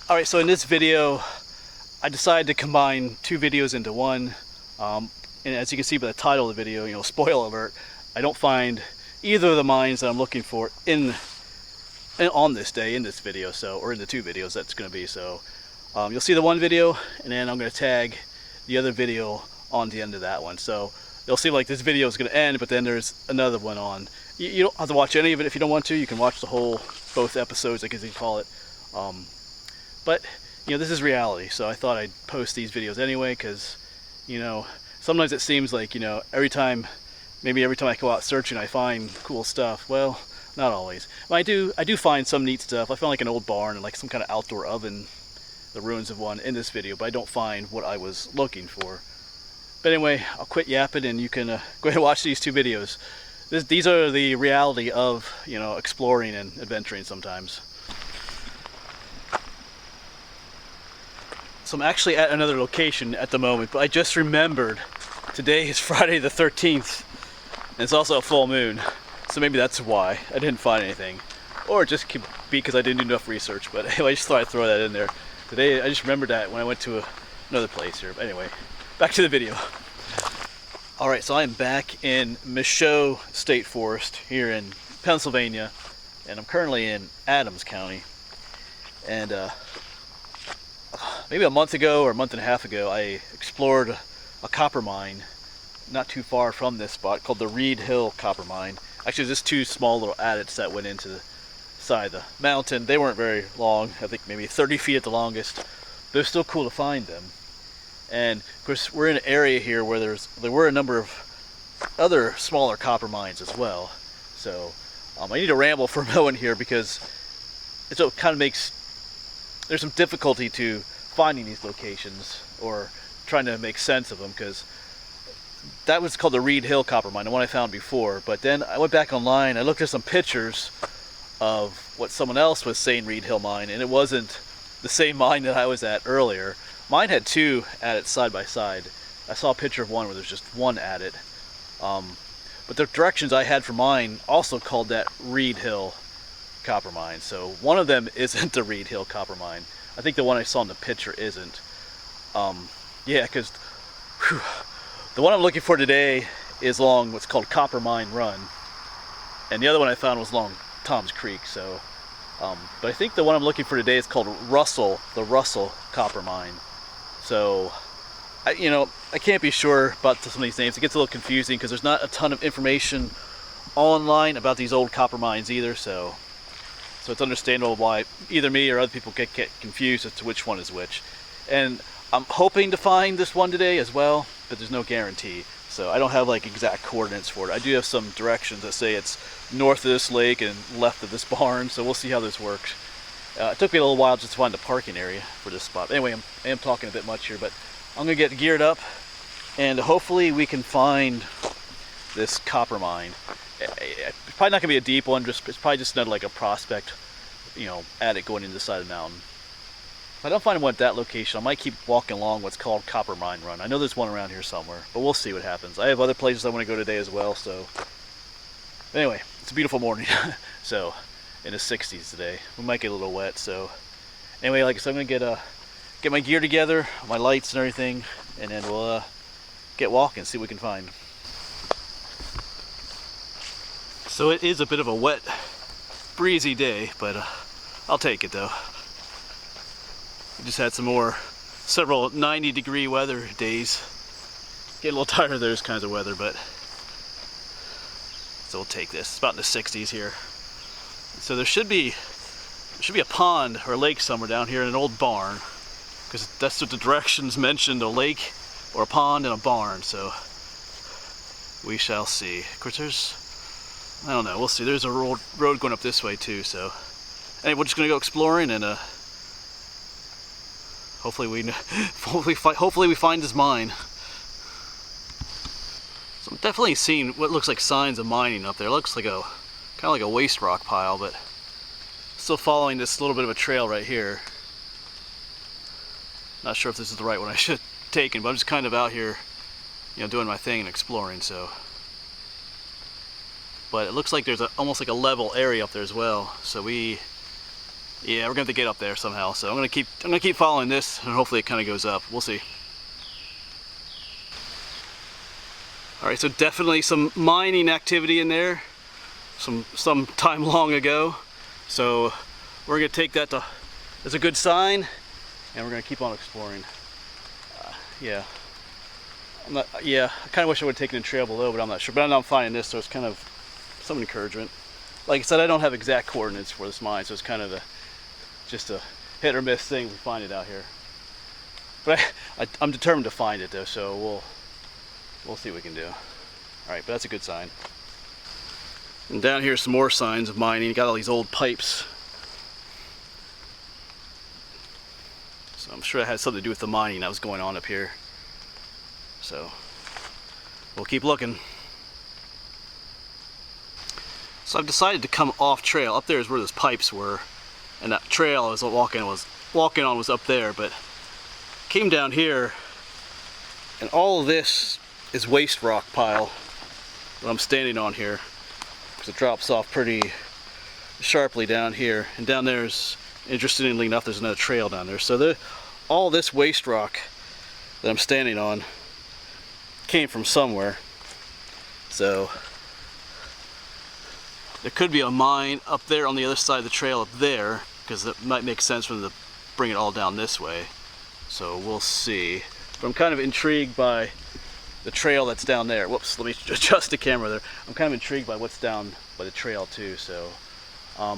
Alright, so in this video, I decided to combine two videos into one. And as you can see by the title of the video, spoiler alert, I don't find either of the mines that I'm looking for on this day in this video, or in the two videos that's going to be. So you'll see the one video, and then I'm going to tag the other video on the end of that one. So it'll seem like this video is going to end, but then there's another one on. You don't have to watch any of it if you don't want to. You can watch the both episodes, I guess you can call it. But this is reality, so I thought I'd post these videos anyway, because sometimes it seems like every time I go out searching I find cool stuff. Well, not always. But I do find some neat stuff. I found like an old barn and like some kind of outdoor oven, the ruins of one, in this video, but I don't find what I was looking for. But anyway, I'll quit yapping, and you can go ahead and watch these two videos. These are the reality of exploring and adventuring sometimes. So I'm actually at another location at the moment, but I just remembered today is Friday the 13th, and it's also a full moon, so maybe that's why I didn't find anything. Or it just could be because I didn't do enough research, but anyway, I just thought I'd throw that in there. Today, I just remembered that when I went to another place here. But anyway, back to the video. Alright, so I am back in Michaud State Forest here in Pennsylvania, and I'm currently in Adams County. And maybe a month ago or a month and a half ago, I explored a copper mine not too far from this spot called the Reed Hill Copper Mine. Actually, there's just two small little adits that went into the side of the mountain. They weren't very long, I think maybe 30 feet at the longest, but they're still cool to find them. And of course, we're in an area here where there were a number of other smaller copper mines as well. So I need to ramble for a moment here, because it kind of makes there's some difficulty to finding these locations or trying to make sense of them, because that was called the Reed Hill Copper Mine, the one I found before. But then I went back online, I looked at some pictures of what someone else was saying Reed Hill Mine, and it wasn't the same mine that I was at earlier. Mine had two adits side by side. I saw a picture of one where there's just one adit. But the directions I had for mine also called that Reed Hill Copper Mine. So one of them isn't the Reed Hill Copper Mine. I think the one I saw in the picture isn't. Yeah, because the one I'm looking for today is along what's called Copper Mine Run, and the other one I found was along Tom's Creek. So, but I think the one I'm looking for today is called the Russell Copper Mine. So, I can't be sure about some of these names. It gets a little confusing because there's not a ton of information online about these old copper mines either. So it's understandable why either me or other people get confused as to which one is which. And I'm hoping to find this one today as well, but there's no guarantee. So I don't have like exact coordinates for it. I do have some directions that say it's north of this lake and left of this barn, so we'll see how this works. It took me a little while just to find the parking area for this spot. Anyway, I am talking a bit much here, but I'm going to get geared up, and hopefully we can find this copper mine. It's probably not going to be a deep one, it's probably just another like a prospect, adit going into the side of the mountain. If I don't find one at that location, I might keep walking along what's called Copper Mine Run. I know there's one around here somewhere, but we'll see what happens. I have other places I want to go today as well, so anyway, it's a beautiful morning. So in the 60s today. We might get a little wet, so anyway, like I said, I'm gonna get my gear together, my lights and everything, and then we'll get walking, see what we can find. So it is a bit of a wet, breezy day, but I'll take it though. We just had several 90-degree weather days. Getting a little tired of those kinds of weather, but so we'll take this. It's about in the 60s here. So there should be a pond or a lake somewhere down here in an old barn, because that's what the directions mentioned, a lake or a pond and a barn. So we shall see. Of course, I don't know, we'll see. There's a road going up this way too, so anyway, we're just gonna go exploring, and hopefully we find this mine. So I'm definitely seeing what looks like signs of mining up there. It looks like kind of like a waste rock pile, but still following this little bit of a trail right here. Not sure if this is the right one I should have taken, but I'm just kind of out here, doing my thing and exploring. So, but it looks like there's almost like a level area up there as well. So we Yeah, we're gonna have to get up there somehow. So I'm gonna keep following this, and hopefully it kind of goes up. We'll see. All right, so definitely some mining activity in there, some time long ago. So we're gonna take that as a good sign, and we're gonna keep on exploring. Yeah, I kind of wish I would have taken a trail below, but I'm not sure. But I'm finding this, so it's kind of some encouragement. Like I said, I don't have exact coordinates for this mine, so it's kind of just a hit or miss thing. We find it out here, but I'm determined to find it though. So we'll see what we can do. All right, but that's a good sign. And down here, some more signs of mining. You got all these old pipes. So I'm sure it had something to do with the mining that was going on up here. So we'll keep looking. So I've decided to come off trail. Up there is where those pipes were, and that trail I was walking on was up there. But came down here, and all of this is waste rock pile that I'm standing on here, because it drops off pretty sharply down here. And down there is, interestingly enough, there's another trail down there. So all this waste rock that I'm standing on came from somewhere. So there could be a mine up there on the other side of the trail up there, because it might make sense for them to bring it all down this way. So we'll see. But I'm kind of intrigued by the trail that's down there. Whoops, let me adjust the camera there. I'm kind of intrigued by what's down by the trail too. So I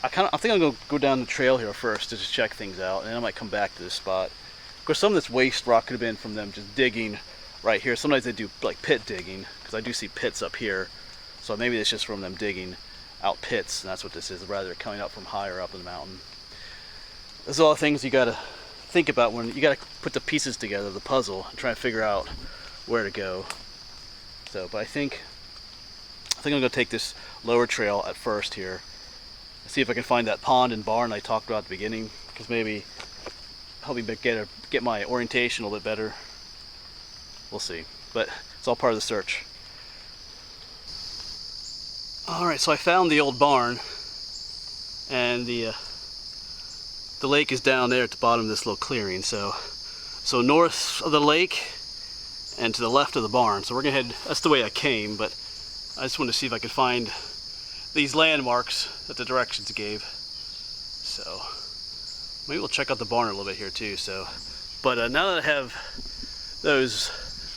think I'm gonna go down the trail here first to just check things out, and then I might come back to this spot. Of course, some of this waste rock could have been from them just digging right here. Sometimes they do like pit digging, because I do see pits up here. So maybe it's just from them digging out pits, and that's what this is, rather than coming up from higher up in the mountain. There's all the things you gotta think about when you gotta put the pieces together, the puzzle, and try to figure out where to go. So, but I think I'm gonna take this lower trail at first here, see if I can find that pond and barn I talked about at the beginning, because maybe help me get my orientation a little bit better. We'll see, but it's all part of the search. All right, so I found the old barn, and the lake is down there at the bottom of this little clearing. So north of the lake and to the left of the barn. So we're gonna head, that's the way I came, but I just wanted to see if I could find these landmarks that the directions gave. So maybe we'll check out the barn a little bit here too. So, but now that I have those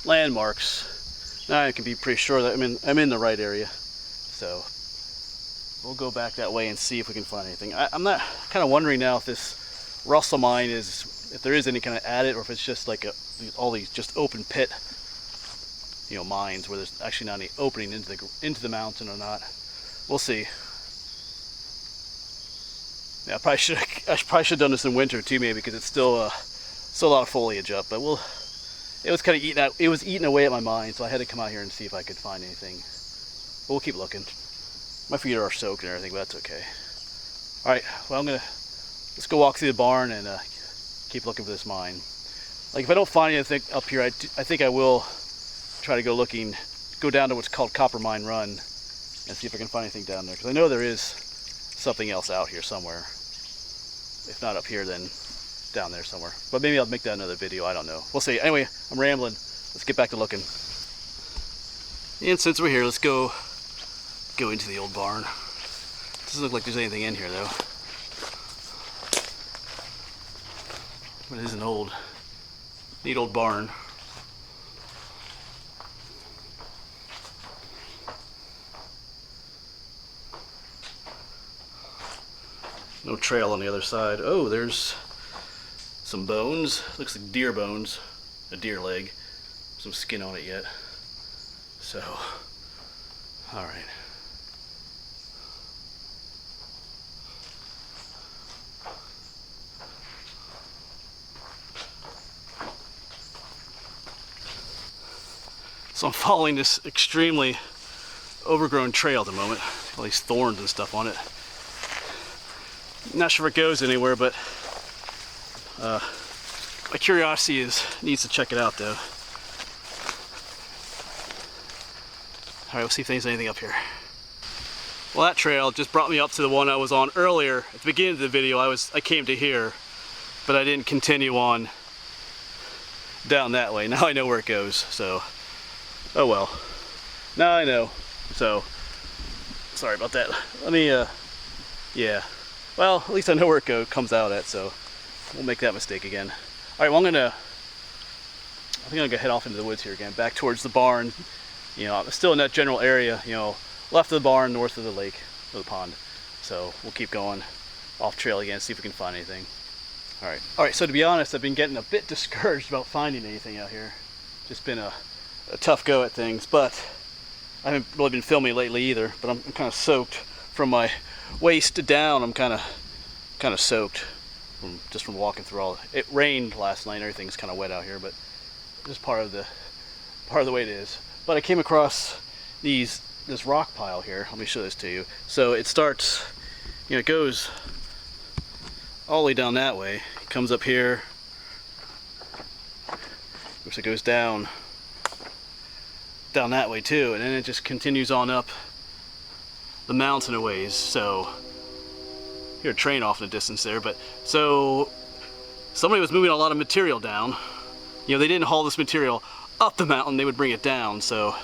landmarks, now I can be pretty sure that I'm in the right area. So we'll go back that way and see if we can find anything. I'm not kind of wondering now if this Russell mine if there is any kind of added, or if it's just like all these just open pit, mines where there's actually not any opening into the mountain or not. We'll see. Yeah, I probably should have done this in winter too, maybe, because it's still a lot of foliage up. But it was kind of eating away at my mind, so I had to come out here and see if I could find anything. But we'll keep looking. My feet are soaked and everything, but that's okay. All right, well, let's go walk through the barn and keep looking for this mine. Like, if I don't find anything up here, I think I will try to go down to what's called Copper Mine Run and see if I can find anything down there, because I know there is something else out here somewhere. If not up here, then down there somewhere. But maybe I'll make that another video, I don't know. We'll see. Anyway, I'm rambling. Let's get back to looking. And since we're here, let's go into the old barn. Doesn't look like there's anything in here though. But it is an neat old barn. No trail on the other side. Oh, there's some bones. Looks like deer bones. A deer leg. Some skin on it yet. So, all right. So I'm following this extremely overgrown trail at the moment. All these thorns and stuff on it. Not sure if it goes anywhere, but my curiosity needs to check it out though. All right, we'll see if there's anything up here. Well, that trail just brought me up to the one I was on earlier. At the beginning of the video, I came to here, but I didn't continue on down that way. Now I know where it goes, so oh well. Now I know. So sorry about that. Let me yeah. Well, at least I know where it comes out at, so won't make that mistake again. All right, well, I think I'm gonna head off into the woods here again, back towards the barn. You know, I'm still in that general area, you know, left of the barn, north of the lake, or the pond. So we'll keep going off trail again, see if we can find anything. All right, so to be honest, I've been getting a bit discouraged about finding anything out here. Just been a tough go at things, but I haven't really been filming lately either, but I'm kind of soaked from my waist down. I'm kind of soaked just from walking through all. It rained last night, everything's kind of wet out here, but just part of the way it is. But I came across this rock pile here. Let me show this to you. So it starts, you know, it goes all the way down that way. It comes up here. It goes down that way too, and then it just continues on up the mountain a ways. So hear a train off in the distance there, but so somebody was moving a lot of material down. You know, they didn't haul this material up the mountain, they would bring it down. So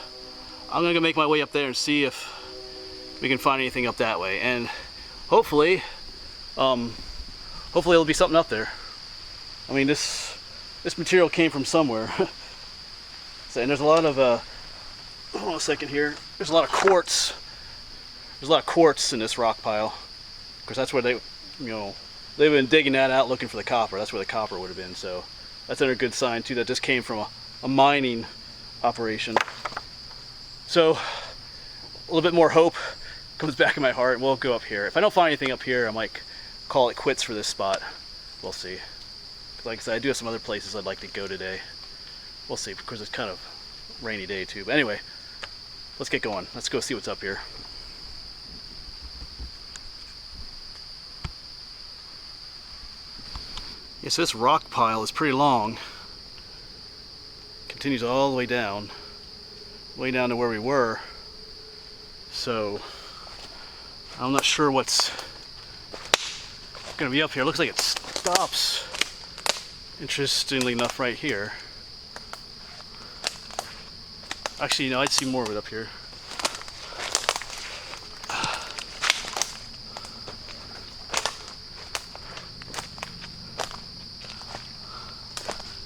I'm gonna go make my way up there and see if we can find anything up that way, and hopefully there'll be something up there. I mean, this material came from somewhere. So, and there's a lot of hold on a second here. There's a lot of quartz. There's a lot of quartz in this rock pile. Of course, that's where they've been digging that out, looking for the copper. That's where the copper would have been. So that's another good sign too, that this came from a mining operation. So a little bit more hope comes back in my heart. We'll go up here. If I don't find anything up here, I might call it quits for this spot. We'll see. Like I said, I do have some other places I'd like to go today. We'll see, because it's kind of a rainy day too. But anyway, let's get going. Let's go see what's up here. Yes, this rock pile is pretty long. Continues all the way down to where we were. So I'm not sure what's going to be up here. It looks like it stops, interestingly enough, right here. Actually, you know, I'd see more of it up here.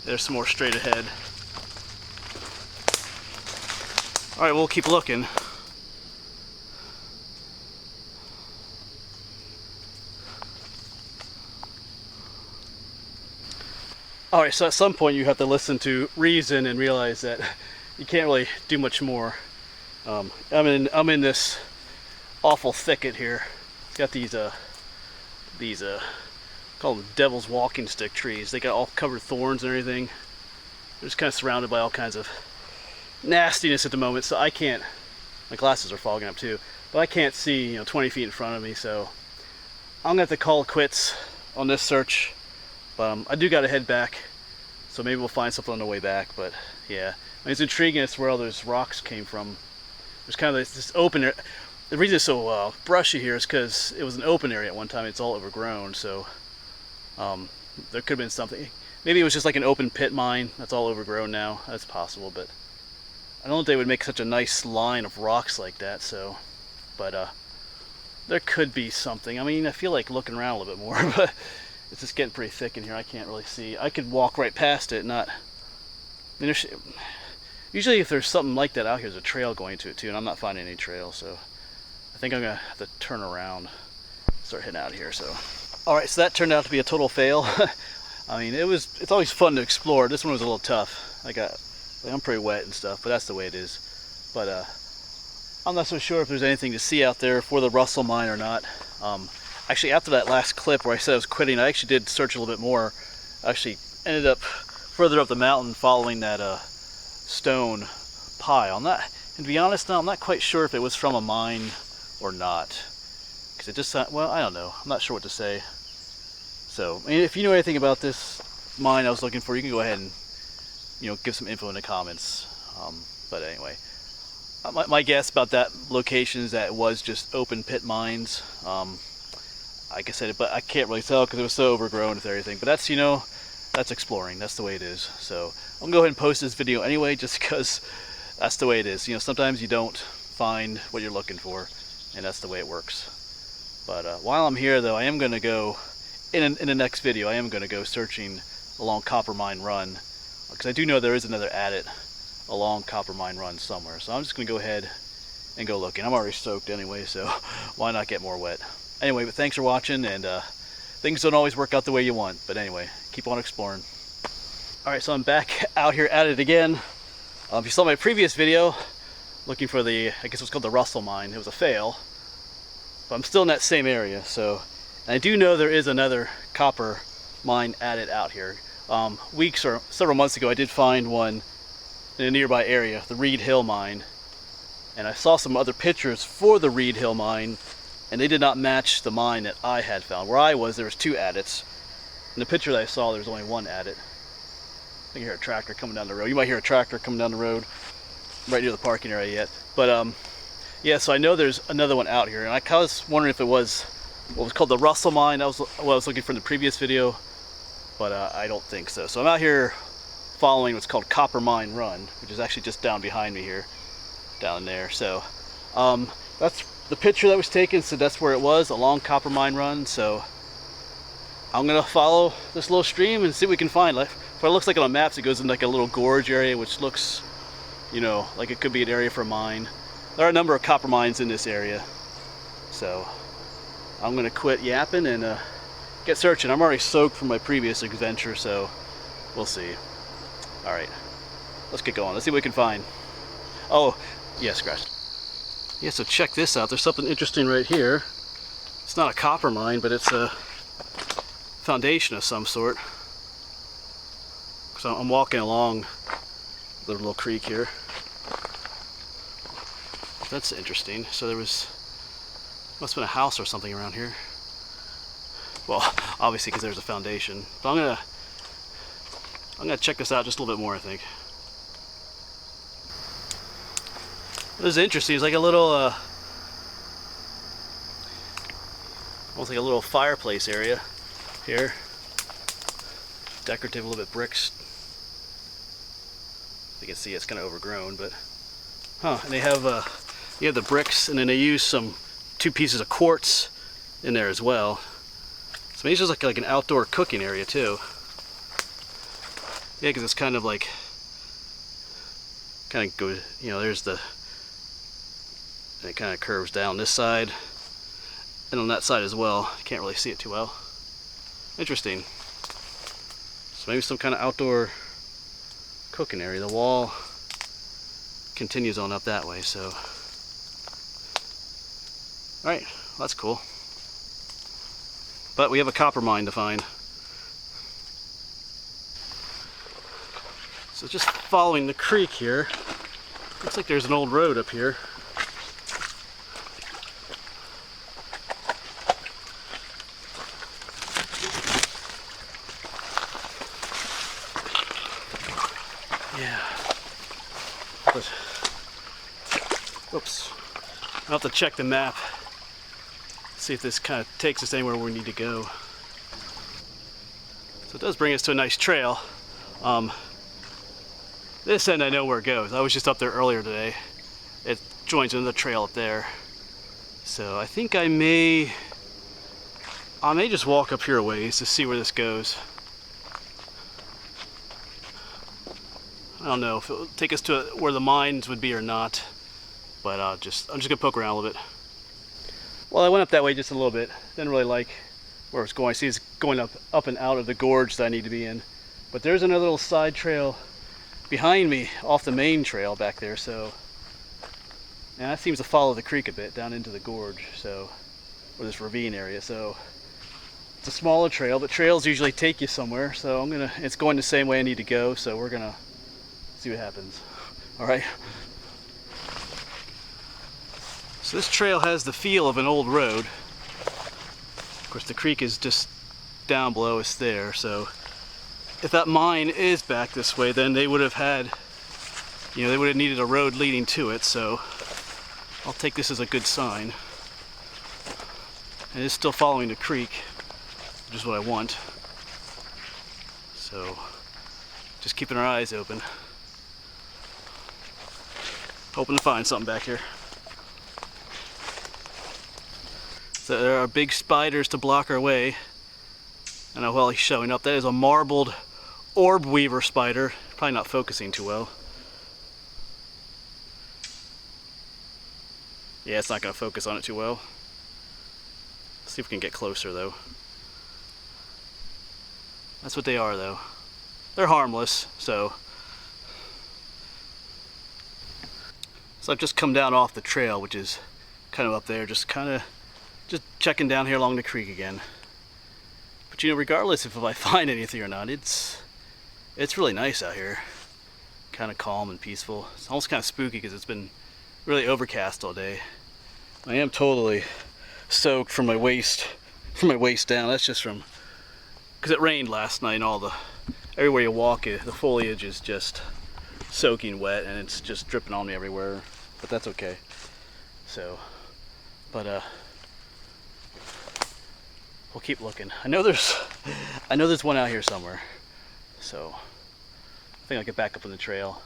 There's some more straight ahead. All right, we'll keep looking. All right, so at some point you have to listen to reason and realize that you can't really do much more. I'm in this awful thicket here. It's got these call them devil's walking stick trees. They got all covered thorns and everything. They're just kind of surrounded by all kinds of nastiness at the moment, so I can't, my glasses are fogging up too, but I can't see, you know, 20 feet in front of me, so I'm gonna have to call it quits on this search. But I do gotta head back, so maybe we'll find something on the way back. But yeah, I mean, it's intriguing as to where all those rocks came from. There's kind of this open area. The reason it's so brushy here is because it was an open area at one time. It's all overgrown, so there could have been something. Maybe it was just like an open pit mine that's all overgrown now. That's possible, but I don't think they would make such a nice line of rocks like that. So, but there could be something. I mean, I feel like looking around a little bit more, but it's just getting pretty thick in here. I can't really see. I could walk right past it, not. I mean, usually if there's something like that out here, there's a trail going to it too, and I'm not finding any trail, so I think I'm gonna have to turn around, start heading out of here. So, all right, so that turned out to be a total fail. I mean, it's always fun to explore. This one was a little tough. I'm pretty wet and stuff, but that's the way it is. But I'm not so sure if there's anything to see out there for the Russell mine or not. Actually, after that last clip where I said I was quitting, I actually did search a little bit more. I actually ended up further up the mountain following that stone pile. And to be honest now, I'm not quite sure if it was from a mine or not. Because it just, well, I don't know. I'm not sure what to say. So, I mean, if you know anything about this mine I was looking for, you can go ahead and, you know, give some info in the comments. But anyway, my guess about that location is that it was just open pit mines. Like I said, but I can't really tell because it was so overgrown with everything. But that's, that's exploring. That's the way it is. So I'm gonna go ahead and post this video anyway, just because that's the way it is. Sometimes you don't find what you're looking for, and that's the way it works. But while I'm here, though, I am gonna go in the next video. I am gonna go searching along Coppermine Run, because I do know there is another adit along Coppermine Run somewhere. So I'm just gonna go ahead and go looking. I'm already soaked anyway, so why not get more wet? Anyway, but thanks for watching, and things don't always work out the way you want, but anyway, keep on exploring. Alright, so I'm back out here at it again. If you saw my previous video looking for the, I guess it was called the Russell Mine, it was a fail, but I'm still in that same area. So, and I do know there is another copper mine adit out here. Weeks or several months ago I did find one in a nearby area, the Reed Hill Mine, and I saw some other pictures for the Reed Hill Mine, and they did not match the mine that I had found. Where I was, there was 2 adits. In the picture that I saw, there was only 1 adit. I think I hear a tractor coming down the road. You might hear a tractor coming down the road right near the parking area yet. But yeah, so I know there's another one out here, and I was wondering if it was what was called the Russell Mine. That was what I was looking for in the previous video, but I don't think so. So I'm out here following what's called Coppermine Run, which is actually just down behind me here, down there. So that's the picture that was taken, so that's where it was, along Coppermine Run. So I'm gonna follow this little stream and see what we can find. Like, what it looks like on maps, it goes in like a little gorge area, which looks, like it could be an area for a mine. There are a number of copper mines in this area, so I'm gonna quit yapping and get searching. I'm already soaked from my previous adventure, so we'll see. All right, let's get going. Let's see what we can find. Oh, yeah, scratch. Yeah, so check this out. There's something interesting right here. It's not a copper mine, but it's a foundation of some sort. So I'm walking along the little creek here. That's interesting. So there must have been a house or something around here. Well, obviously because there's a foundation. But I'm gonna check this out just a little bit more, I think. This is interesting. It's like a little, almost like a little fireplace area here. Decorative, a little bit bricks. You can see it's kind of overgrown, but and they have you have the bricks, and then they use 2 pieces of quartz in there as well. So maybe it's just like an outdoor cooking area too. Yeah, because it's kind of goes, there's the. And it kind of curves down this side and on that side as well. You can't really see it too well. Interesting. So maybe some kind of outdoor cooking area. The wall continues on up that way, so. Alright, well, that's cool. But we have a copper mine to find. So just following the creek here, looks like there's an old road up here. Yeah. But, whoops. I'll have to check the map. See if this kind of takes us anywhere we need to go. So it does bring us to a nice trail. This end I know where it goes. I was just up there earlier today. It joins another trail up there. So I think I may just walk up here a ways to see where this goes. I don't know if it will take us to where the mines would be or not, but I'm just gonna poke around a little bit. Well, I went up that way just a little bit. Didn't really like where it's going. I see it's going up and out of the gorge that I need to be in. But there's another little side trail behind me off the main trail back there. So, and that seems to follow the creek a bit down into the gorge. So, or this ravine area. So, it's a smaller trail, but trails usually take you somewhere. So it's going the same way I need to go. So we're gonna see what happens. All right. So this trail has the feel of an old road. Of course, the creek is just down below us there. So if that mine is back this way, then they would have had, they would have needed a road leading to it. So I'll take this as a good sign. And it's still following the creek, which is what I want. So, just keeping our eyes open. Hoping to find something back here. So there are big spiders to block our way. And while he's showing up, that is a marbled orb weaver spider. Probably not focusing too well. Yeah, it's not going to focus on it too well. Let's see if we can get closer though. That's what they are though. They're harmless, so. So I've just come down off the trail, which is kind of up there, just checking down here along the creek again. But you know, regardless if I find anything or not, it's really nice out here. Kind of calm and peaceful. It's almost kind of spooky because it's been really overcast all day. I am totally soaked from my waist down. That's just from because it rained last night, and everywhere you walk, the foliage is just soaking wet, and it's just dripping on me everywhere. But that's okay. So, but we'll keep looking. I know there's one out here somewhere. So I think I'll get back up on the trail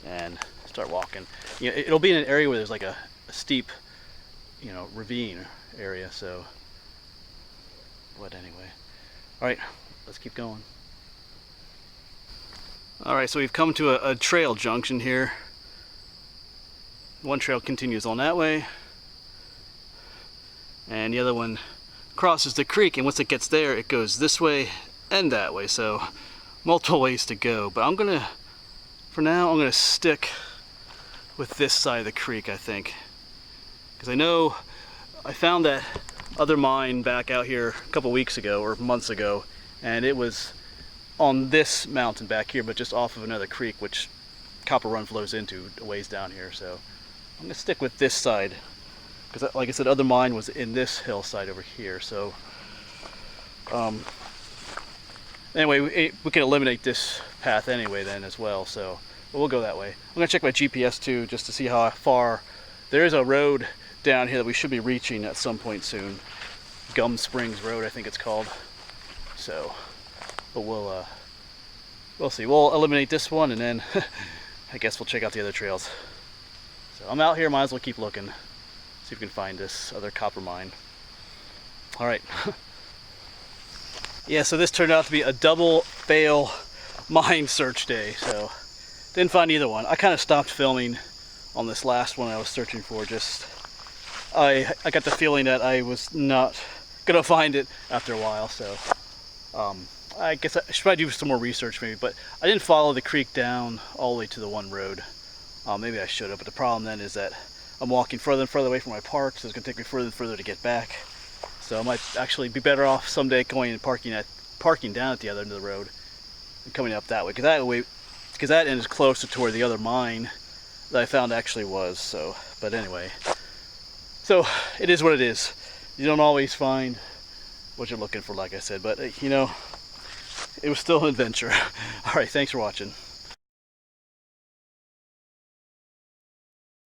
and start walking. You know, it'll be in an area where there's like a steep, you know, ravine area. So, but anyway, all right, let's keep going. All right, so we've come to a trail junction here. One trail continues on that way, and the other one crosses the creek, and once it gets there, it goes this way and that way. So multiple ways to go, but for now, I'm gonna stick with this side of the creek, I think. Because I know I found that other mine back out here a couple weeks ago, or months ago, and it was on this mountain back here, but just off of another creek, which Copper Run flows into a ways down here. So I'm gonna stick with this side, because like I said, other mine was in this hillside over here. So anyway, we can eliminate this path anyway then as well, so we'll go that way. I'm gonna check my GPS too, just to see how far. There is a road down here that we should be reaching at some point soon. Gum Springs Road, I think it's called. So, but we'll see. We'll eliminate this one, and then I guess we'll check out the other trails. So I'm out here, might as well keep looking, see if we can find this other copper mine. All right. Yeah, so this turned out to be a double fail mine search day, so didn't find either one. I kind of stopped filming on this last one I was searching for. Just I got the feeling that I was not gonna find it after a while, so I guess I should probably do some more research maybe, but I didn't follow the creek down all the way to the one road. Maybe I should have, but the problem then is that I'm walking further and further away from my park, so it's gonna take me further and further to get back. So I might actually be better off someday going and parking down at the other end of the road and coming up that way, because that end is closer to where the other mine that I found actually was. So, but anyway, so it is what it is. You don't always find what you're looking for, like I said, but you know, it was still an adventure. All right, thanks for watching.